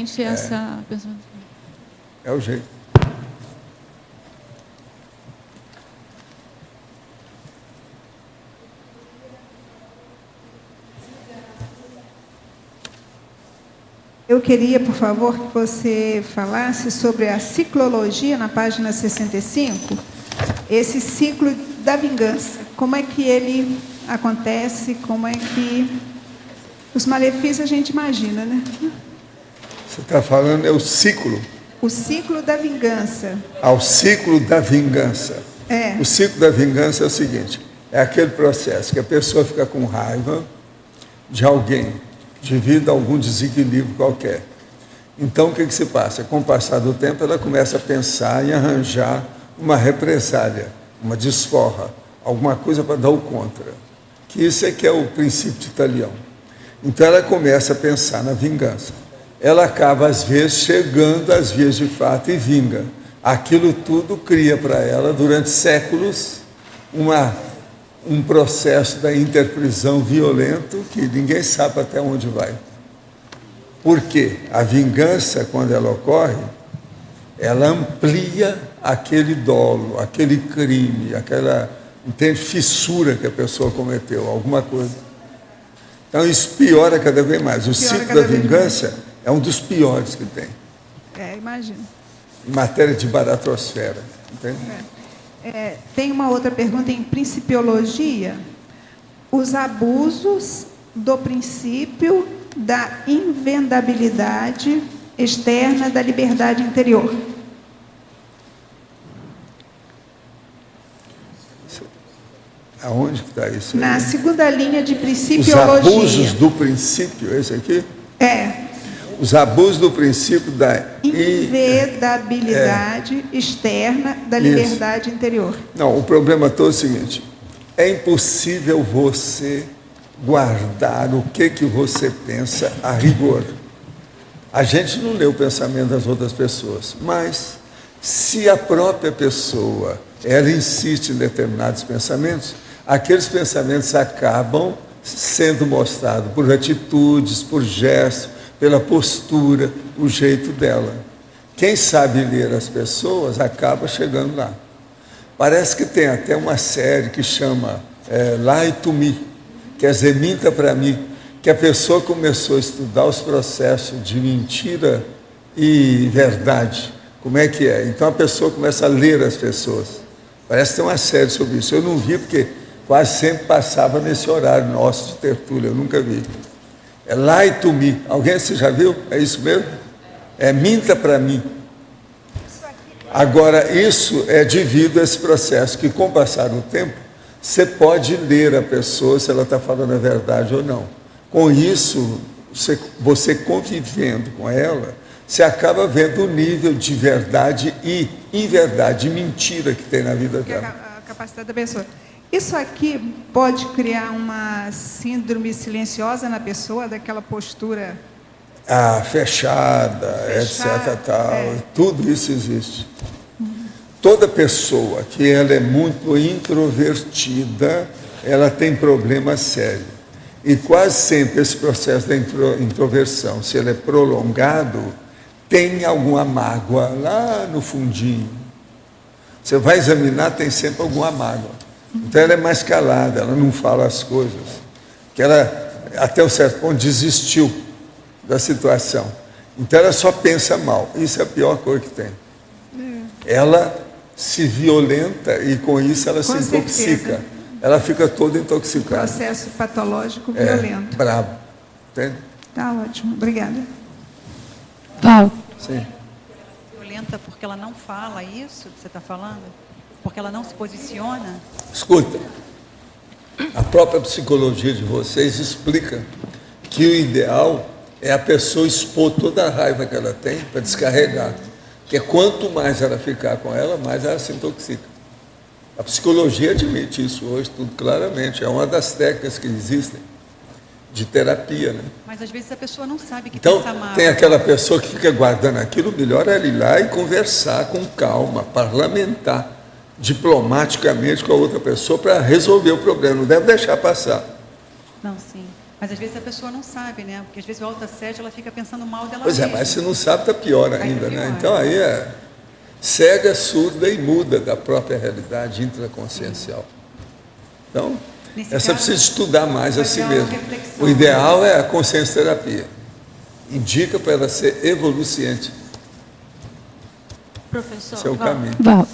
essa pessoa. É o jeito. Eu queria, por favor, que você falasse sobre a ciclologia na página 65, esse ciclo da vingança. Como é que ele acontece, como é que... Os malefícios a gente imagina, né? Você está falando é o ciclo. O ciclo da vingança. Ao ciclo da vingança. É. O ciclo da vingança é o seguinte, é aquele processo que a pessoa fica com raiva de alguém, devido a algum desequilíbrio qualquer. Então, o que se passa? Com o passar do tempo, ela começa a pensar em arranjar uma represália, uma desforra, alguma coisa para dar o contra. Que isso é que é o princípio de Italião. Então, ela começa a pensar na vingança. Ela acaba, às vezes, chegando às vias de fato e vinga. Aquilo tudo cria para ela, durante séculos, um processo da interprisão violento que ninguém sabe até onde vai. Por quê? A vingança, quando ela ocorre, ela amplia aquele dolo, aquele crime, aquela fissura que a pessoa cometeu, alguma coisa. Então isso piora cada vez mais. O ciclo da vingança é um dos piores que tem. Imagino. Em matéria de baratrosfera. Entende? Tem uma outra pergunta em principiologia. Os abusos do princípio da invendabilidade externa da liberdade interior. Aonde que está isso aí? Na segunda linha de Os principiologia. abusos do princípio, esse aqui? Os abusos do princípio da invendabilidade externa da liberdade interior. Não, o problema todo é o seguinte, é impossível você guardar o que você pensa a rigor. A gente não lê o pensamento das outras pessoas, mas se a própria pessoa, ela insiste em determinados pensamentos, aqueles pensamentos acabam sendo mostrados por atitudes, por gestos, pela postura, o jeito dela. Quem sabe ler as pessoas acaba chegando lá. Parece que tem até uma série que chama Lie to Me, quer dizer, minta para mim, que a pessoa começou a estudar os processos de mentira e verdade. Como é que é? Então a pessoa começa a ler as pessoas. Parece que tem uma série sobre isso. Eu não vi porque quase sempre passava nesse horário nosso de tertúlia, eu nunca vi. É Lie to Me. Alguém você já viu? É isso mesmo? É minta para mim. Agora, isso é devido a esse processo, que com o passar do tempo, você pode ler a pessoa se ela está falando a verdade ou não. Com isso, você convivendo com ela, você acaba vendo o nível de verdade e inverdade, de mentira que tem na vida dela. A capacidade da pessoa. Isso aqui pode criar uma síndrome silenciosa na pessoa, daquela postura... Fechada, etc. Tal, tudo isso existe. Toda pessoa que ela é muito introvertida, ela tem problema sério. E quase sempre esse processo da introversão, se ele é prolongado, tem alguma mágoa lá no fundinho. Você vai examinar, tem sempre alguma mágoa. Então ela é mais calada, ela não fala as coisas. Que ela, até um certo ponto, desistiu da situação. Então ela só pensa mal. Isso é a pior coisa que tem. Ela se violenta e com isso ela se intoxica. Ela fica toda intoxicada. Processo patológico violento. Bravo. Entende? Tá ótimo. Obrigada. Val. Sim. Violenta porque ela não fala isso que você está falando? Porque ela não se posiciona? Escuta, a própria psicologia de vocês explica que o ideal é a pessoa expor toda a raiva que ela tem para descarregar. Porque quanto mais ela ficar com ela, mais ela se intoxica. A psicologia admite isso hoje, tudo claramente. É uma das técnicas que existem de terapia, né? Mas às vezes a pessoa não sabe que então, pensa mal. tem aquela pessoa que fica guardando aquilo, melhor é ir lá e conversar com calma, parlamentar diplomaticamente com a outra pessoa para resolver o problema. Não deve deixar passar. Não, sim. Mas às vezes a pessoa não sabe, né? Porque às vezes o autoassédio, ela fica pensando mal dela Pois é, mesma. mas se não sabe, está pior Aí ainda, tá né? pior. Então aí é cega, surda e muda da própria realidade intraconsciencial. Então, Nesse essa caso, precisa estudar mais a vai si ter mesmo. autorreflexão. O ideal é a consciência terapia. Indica para ela ser evoluciente. Professor, Esse é o Val, caminho. Val.